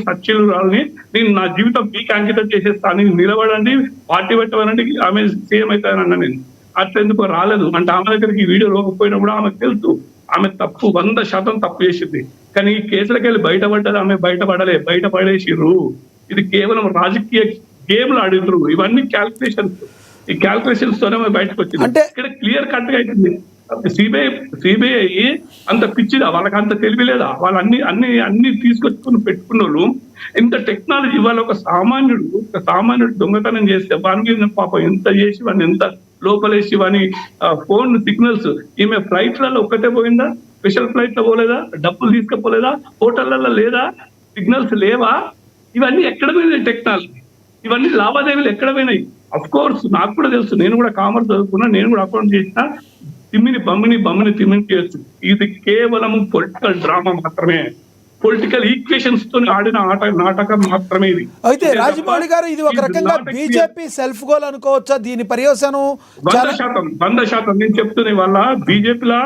సచ్చిలురాలని నేను నా జీవితం మీకు అంకితం చేసేస్తాను, నిలబడండి, పార్టీ పెట్టవాలంటే ఆమె సీఎం అవుతానన్నా నేను. అట్లా ఎందుకో రాలేదు అంటే ఆమె దగ్గరికి ఈ వీడియో లోకపోయినా కూడా ఆమెకు తెలుసు ఆమె తప్పు 100% తప్పు చేసింది. కానీ ఈ కేసులకి వెళ్ళి బయటపడ్డది ఆమె బయటపడలే, బయటపడేసిర్రు. ఇది కేవలం రాజకీయ గేమ్లు ఆడిర్రు. ఇవన్నీ క్యాల్కులేషన్స్, ఈ క్యాల్కులేషన్స్ తోనే బయటకు వచ్చింది. అంటే ఇక్కడ క్లియర్ కట్ గా అవుతుంది. సిబిఐ అంత పిచ్చిదా, వాళ్ళకి అంత తెలివి లేదా? వాళ్ళు అన్ని తీసుకొచ్చుకుని పెట్టుకున్న వాళ్ళు ఇంత టెక్నాలజీ. ఇవాళ ఒక సామాన్యుడు దొంగతనం చేస్తే వాడిని పాపం ఎంత చేసి వాడిని ఎంత లోపలేసి వాని ఫోన్ సిగ్నల్స్, ఈమె ఫ్లైట్లలో ఒక్కటే పోయిందా? స్పెషల్ ఫ్లైట్ లో పోలేదా? డబ్బులు తీసుకుపోలేదా? హోటళ్లలో లేదా? సిగ్నల్స్ లేవా? ఇవన్నీ ఎక్కడ పోయినాయి టెక్నాలజీ? ఇవన్నీ లావాదేవీలు ఎక్కడ పోయినాయి? అఫ్ కోర్స్ నాకు కూడా తెలుసు, నేను కూడా కామర్స్ చదువుకున్నా, నేను కూడా అకౌంట్ చేసిన. బమ్మిని తిమ్మిని చేయొచ్చు. ఇది కేవలం పొలిటికల్ డ్రామా మాత్రమే, పొలిటికల్ ఈక్వేషన్స్ తో ఆడిన నాటకం మాత్రమే ఇది. అయితే రాజమౌళి గారు, ఇది ఒక రకంగా బీజేపీ సెల్ఫ్ గోల్ అనుకోవచ్చా? దీని పర్యవసానం 100% నేను చెప్తున్నా. వాళ్ళ బీజేపీలా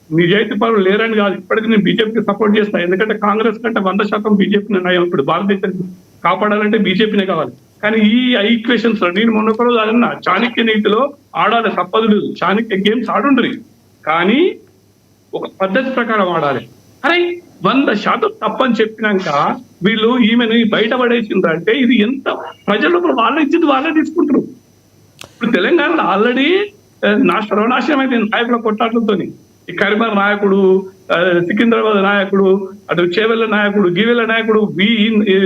నిజాయితీ పరులు లేరని కాదు, ఇప్పటికీ నేను బీజేపీకి సపోర్ట్ చేస్తాను. ఎందుకంటే కాంగ్రెస్ కంటే 100% బీజేపీ నయం. ఇప్పుడు భారతదేశాన్ని కాపాడాలంటే బీజేపీనే కావాలి. కానీ ఈ ఈక్వేషన్స్ లో నేను మొన్న ఒక రోజు అదన్నా, చాణక్య నీతిలో ఆడాలి, తప్పదు లేదు. చాణక్య గేమ్స్ ఆడుండ్రి, కానీ ఒక పద్ధతి ప్రకారం ఆడాలి. అరే 100% తప్పని చెప్పినాక వీళ్ళు ఈమెను బయటపడేసిందంటే ఇది ఎంత ప్రజలు వాళ్ళ ఇచ్చింది వాళ్ళే తీసుకుంటారు. ఇప్పుడు తెలంగాణలో ఆల్రెడీ సర్వనాశనం అయితే నాయకుల కొట్లాటలతో. ఈ కరీంనగర్ నాయకుడు, సికింద్రాబాద్ నాయకుడు, అటు చేవెళ్ళ నాయకుడు, గీవెళ్ళ నాయకుడు,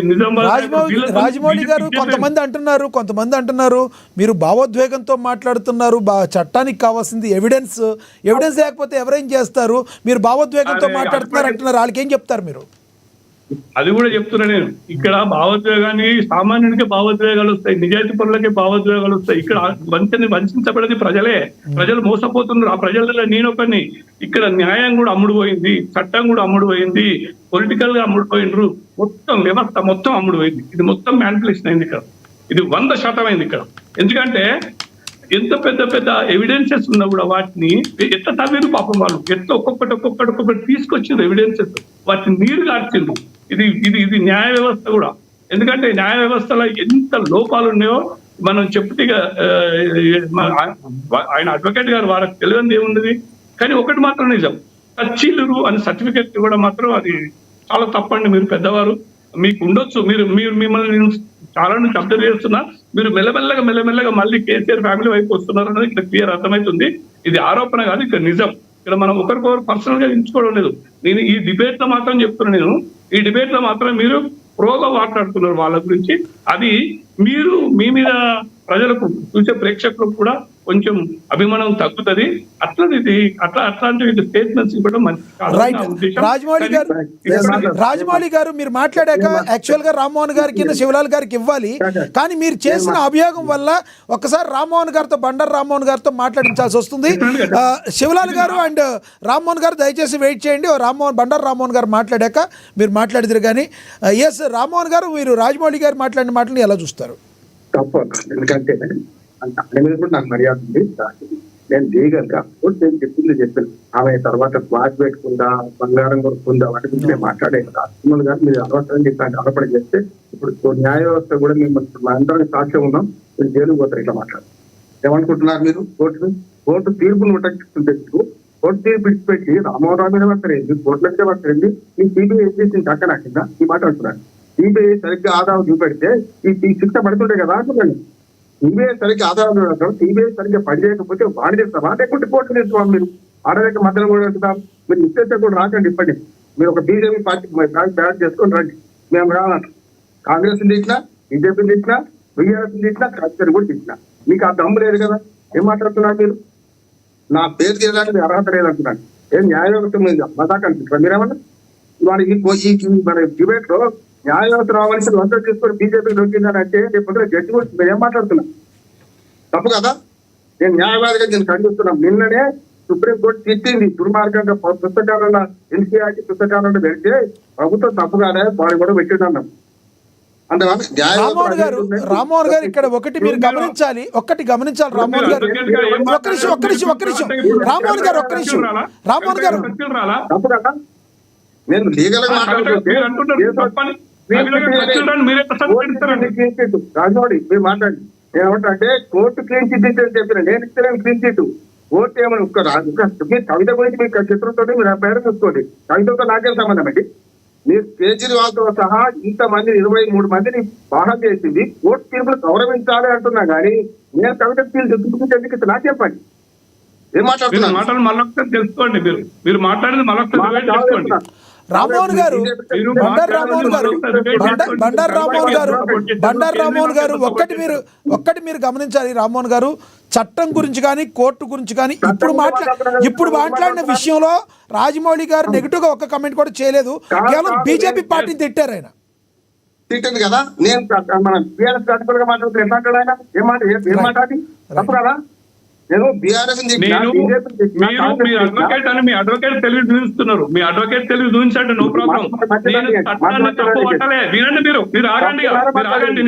నిజామాబాద్. రాజమౌళి గారు, కొంతమంది అంటున్నారు మీరు భావోద్వేగంతో మాట్లాడుతున్నారు. చట్టానికి కావాల్సింది ఎవిడెన్స్ లేకపోతే ఎవరేం చేస్తారు? మీరు భావోద్వేగంతో మాట్లాడుతున్నారు అంటున్నారు. వాళ్ళకి ఏం చెప్తారు మీరు? అది కూడా చెప్తున్నా నేను. ఇక్కడ భావోద్వేగాన్ని సామాన్యుడికి భావోద్వేగాలు వస్తాయి, నిజాయితీ పరులకే భావోద్వేగాలు వస్తాయి. ఇక్కడ వంచబడేది ప్రజలే. ప్రజలు మోసపోతున్నారు. ఆ ప్రజలలో నేనొకరిని. ఇక్కడ న్యాయం కూడా అమ్ముడు పోయింది, చట్టం కూడా అమ్ముడు పోయింది, పొలిటికల్ గా అమ్ముడు పోయినరు, మొత్తం వ్యవస్థ మొత్తం అమ్ముడు పోయింది. ఇది మొత్తం మ్యానిపులేషన్ అయింది ఇక్కడ. ఇది 100% అయింది ఇక్కడ. ఎందుకంటే ఎంత పెద్ద ఎవిడెన్సెస్ ఉన్నా కూడా వాటిని ఎట్లా తవ్వేరు పాపం వాళ్ళు, ఎట్లా ఒక్కొక్కటి తీసుకొచ్చిండ్రు ఎవిడెన్సెస్, వాటిని నీరు గార్చిండ్రు. ఇది న్యాయ వ్యవస్థ కూడా. ఎందుకంటే న్యాయ వ్యవస్థలో ఎంత లోపాలు ఉన్నాయో మనం చెప్పుటిగా ఆయన అడ్వకేట్ గారు వాళ్ళకి తెలియదు ఏమున్నది. కానీ ఒకటి మాత్రం నిజం, సచ్చిలురు అని సర్టిఫికెట్ కూడా మాత్రం అది చాలా తప్పండి. మీరు పెద్దవారు, మీకు ఉండొచ్చు, మిమ్మల్ని నేను చాలా నుంచి అబ్జర్వ్ చేస్తున్నా. మీరు మెల్లమెల్లగా మళ్ళీ కేసీఆర్ ఫ్యామిలీ వైపు వస్తున్నారు అనేది ఇక్కడ క్లియర్ అర్థమవుతుంది. ఇది ఆరోపణ కాదు, ఇక్కడ నిజం. ఇక్కడ మనం ఒకరికొకరు పర్సనల్ గా ఎంచుకోవడం లేదు. నేను ఈ డిబేట్ లో మాత్రం చెప్తున్నా, ఈ డిబేట్ లో మాత్రం మీరు ప్రోగా మాట్లాడుతున్నారు వాళ్ళ గురించి. అది మీరు మీ మీద ప్రజలకు చూసే ప్రేక్షకులకు కూడా కొంచెం అభిమానం తగ్గుతుంది. అట్లాంటి స్టేట్మెంట్స్ ఇవ్వడం మంచి. రాజమౌళి గారు మీరు మాట్లాడాక యాక్చువల్ గా రామ్మోహన్ గారికి శివలాల్ గారికి ఇవ్వాలి, కానీ మీరు చేసిన అభియోగం వల్ల ఒక్కసారి రామ్మోహన్ గారితో, బండారు రామ్మోహన్ గారితో మాట్లాడించాల్సి వస్తుంది. శివలాల్ గారు అండ్ రామ్మోహన్ గారు దయచేసి వెయిట్ చేయండి. బండారు రామ్మోహన్ గారు మాట్లాడాక మీరు మాట్లాడిద్దరు. కానీ ఎస్ రామ్మోహన్ గారు, మీరు రాజమౌళి గారు మాట్లాడిన మాటలను ఎలా చూస్తారు? ఎందుకంటే ఆయన మీద కూడా నాకు మర్యాద ఉంది. నేను లీగల్ గా నేను చెప్పాను. ఆమె తర్వాత వాచ్ పెట్టుకుందా, బంగారం కొనుక్కుందా, వాటి గురించి నేను మాట్లాడే రాష్ట్రంలో కానీ మీరు అనవసరం చెప్పాను ఆరోపణ చేస్తే ఇప్పుడు న్యాయ వ్యవస్థ కూడా మేము అందరం సాక్ష్యం ఉన్నాం. మీరు జైలుకు పోతారు ఇట్లా మాట్లాడు. ఏమనుకుంటున్నారు మీరు? కోర్టు తీర్పును ఉటంకిస్తుంటే కోర్టు తీర్పు విడిచిపెట్టి రామోహన్ రావు మీద పడతారేంటి, కోర్టుల మీద పడతారేంటి? ఈ సిబిఐ ఏం చేసింది చక్క నాకిందా ఈ మాట అంటున్నాను. సిబిఐ సరిగ్గా ఆదాయం చూపెడితే ఈ శిక్ష పడుతుండే కదా అంటున్నాను. సిబిఐ సరిగ్గా ఆదాయం చూడటం, సిబిఐ సరిగ్గా పనిచేయకపోతే వాడి చేస్తారా లేకుంటే కోర్టు తీసుకోవాలి. మీరు ఆడలేక మధ్యలో కూడా అంటున్నారు. మీరు నిశ్చయిత కూడా రాకండి. ఇప్పటి మీరు ఒక బీజేపీ పార్టీ బ్యాన్ చేసుకొని రండి. మేము రావాలంట. కాంగ్రెస్ తీసినా, బీజేపీ తీసినా, బీఆర్ఎస్ తీసినా, కాంగ్రెస్ కూడా తీసినా మీకు ఆ దమ్ము లేదు కదా. ఏం మాట్లాడుతున్నారు మీరు? నా పేరు తీయడానికి అర్హత లేదంటున్నాను. ఏం న్యాయ వ్యవస్థ మీద మజాక్ అనిపిస్తున్నారు మీరేమన్నా? మన డిబేట్ లో న్యాయ వ్యవస్థ రావాల్సిన వంద తీసుకొని బీజేపీ దొరికిందని అంటే రేపు జడ్జి గురించి మేము ఏం మాట్లాడుతున్నాం? తప్పు కదా. నేను న్యాయవాదిగా నేను ఖండిస్తున్నాం. నిన్ననే సుప్రీంకోర్టు తిట్టింది దుర్మార్గంగా పుస్తకాలలో ఎన్సీఆర్టీ పుస్తకాలలో పెడితే ప్రభుత్వం తప్పు కాదే వాడు కూడా పెట్టిందన్నాం. రామ్మోహన్ గారు ఇక్కడ ఒకటి మీరు గమనించాలి. రామ్మోహన్ గారు ఒక్క నిమిషం రామ్మోహన్ గారు తప్పు కదా. నేను లీగల్ గా మీరే క్లీన్ చిట్ రాజమౌళి మీరు మాట్లాడండి. ఏమంటే కోర్టు క్లీన్ చిట్ ఇచ్చి చెప్పిన నేను ఇస్తున్నాను క్లీన్ చిట్. కోర్టు ఏమని మీరు కవిత గురించి మీకు చిత్రంతో మీరు ఆ పేరు చూసుకోండి. కవితతో నాకేం సంబంధం అండి? మీరు కేజ్రీవాల్ తో సహా ఇంతమంది 23 మందిని బాగా చేసింది కోర్టు తీర్పులు గౌరవించాలి అంటున్నా కానీ నేను కవిత ఎందుకు నాకు చెప్పండి. ఏం మాట్లాడుతున్నారు? మళ్ళొకసారి తెలుసుకోండి. మీరు మాట్లాడింది మళ్ళొకసారి తెలుసుకోండి. రామ్మోహన్ గారు, బండారు రామ్మోహన్ గారు ఒక్కటి మీరు గమనించాలి. రామ్మోహన్ గారు, చట్టం గురించి కానీ కోర్టు గురించి కానీ ఇప్పుడు మాట్లాడిన విషయంలో రాజమౌళి గారు నెగిటివ్ గా ఒక్క కమెంట్ కూడా చేయలేదు. కేవలం బీజేపీ పార్టీని తిట్టారు ఆయన. తిట్టింది కదా, నేను మన బీఆర్ఎస్ పార్టీ గా మాట్లాడుతూ ఎట్లా అంటాడు ఆయన? ఏం మాట్లాడి తప్పు కదా? నేను బీఆర్ఎస్ మీ అడ్వకేట్ అని మీ అడ్వకేట్ తెలివి చూపిస్తున్నారు. మీ అడ్వకేట్ తెలివి చూపించండి, నో ప్రాబ్లం. నేను చట్టాన్ని తప్పు పట్టలే. వినండి, మీరు ఆగండి,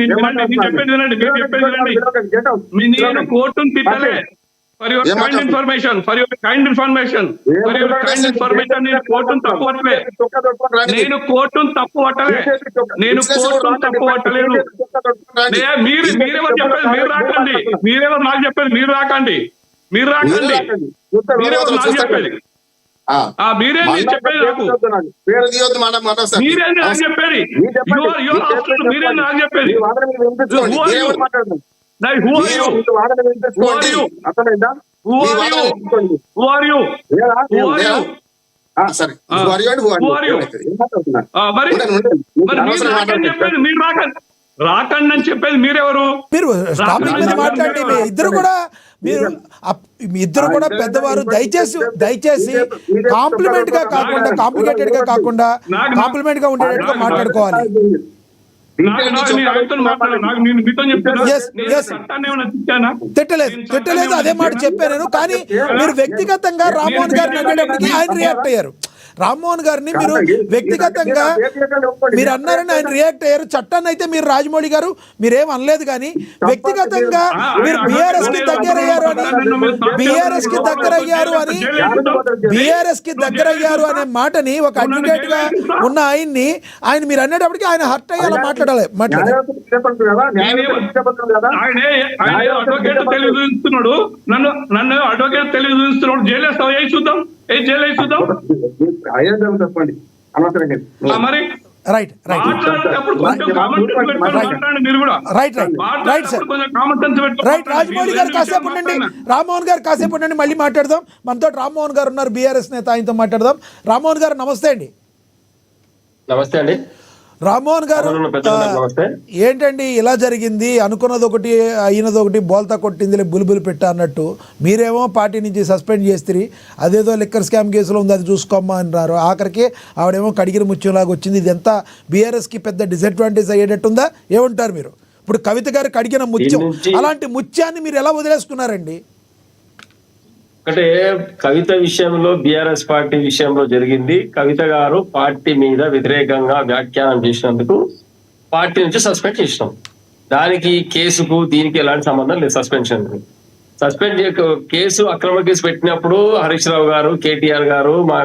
నేను చెప్పేది వినండి, మీరు చెప్పేది వినండి. నేను కోర్టును తిట్టలే. ఫర్ యువర్ కైండ్ ఇన్ఫర్మేషన్ నేను కోర్టును తప్పు పట్టలే. నేను కోర్టును తప్పు పట్టలేదు. మీరెవరు చెప్పేది? మీరు రాకండి. మీరెవరు నాకు చెప్పేది? మీరు రాకండి. మీరెవరు నాకు చెప్పేది? మీరే చెప్పేది నాకు. మీరేంది నాకు చెప్పేది? మీరేంది నాకు చెప్పేది? రాకండి అని చెప్పేది మీరెవరు? మీరు మాట్లాడి మీ ఇద్దరు కూడా పెద్దవారు. దయచేసి కాంప్లిమెంట్ గా కాకుండా కాంప్లికేటెడ్ గా కాకుండా కాంప్లిమెంట్ గా ఉండేటట్టుగా మాట్లాడుకోవాలి. తిట్టలేదు, అదే మాట చెప్పాను. కానీ మీరు వ్యక్తిగతంగా రామ్మోహన్ గారిని అనేటప్పటికీ ఆయన రియాక్ట్ అయ్యారు. రామ్మోహన్ గారిని మీరు వ్యక్తిగతంగా మీరు అన్నారని ఆయన రియాక్ట్ అయ్యారు. చట్టాన్ని అయితే మీరు రాజమౌళి గారు మీరేం అనలేదు, కానీ వ్యక్తిగతంగా మీరు బీఆర్ఎస్ కి దగ్గర అయ్యారు అనే మాటని ఒక అడ్వకేట్ గా ఉన్న ఆయన మీరు అనేటప్పటికీ ఆయన హర్ట్ అయ్యి అలా మాట్లాడాలి. తెలియజేస్తున్నాడు, నన్ను అడ్వకేట్ తెలియజేస్తున్నాడు. జైలేస్తావు? ఏ చూద్దాం, చెప్పండి అనవసరంగా. మరి రైట్ రాజమౌళి గారు కాసేపు ఉండండి, రామ్మోహన్ గారు కాసేపు ఉండండి, మళ్ళీ మాట్లాడదాం. మనతో రామ్మోహన్ గారు ఉన్నారు, బీఆర్ఎస్ నేత, ఆయనతో మాట్లాడదాం. రామ్మోహన్ గారు నమస్తే అండి. నమస్తే అండి. రామ్మోహన్ గారు, ఏంటండి ఇలా జరిగింది? అనుకున్నది ఒకటి అయినది ఒకటి, బోల్తా కొట్టింది బుల్బుల్ పెట్టా అన్నట్టు మీరేమో పార్టీ నుంచి సస్పెండ్ చేస్తారు. అదేదో లిక్కర్ స్కామ్ కేసులో ఉంది, అది చూసుకోమ్మా అన్నారు. ఆఖరికి ఆవిడేమో కడిగిన ముత్యంలాగా వచ్చింది. ఇది ఎంత బీఆర్ఎస్కి పెద్ద డిసడ్వాంటేజ్ అయ్యేటట్టుందా? ఏమంటారు మీరు? ఇప్పుడు కవిత గారు కడిగిన ముత్యం, అలాంటి ముత్యాన్ని మీరు ఎలా వదిలేసుకున్నారండి? అంటే కవిత విషయంలో, బీఆర్ఎస్ పార్టీ విషయంలో జరిగింది. కవిత గారు పార్టీ మీద వ్యతిరేకంగా వ్యాఖ్యానం చేసినందుకు పార్టీ నుంచి సస్పెండ్ చేసినాం. దానికి కేసుకు దీనికి ఎలాంటి సంబంధం లేదు. సస్పెండ్ కేసు అక్రమ కేసు పెట్టినప్పుడు హరీష్ రావు గారు, కేటీఆర్ గారు, మా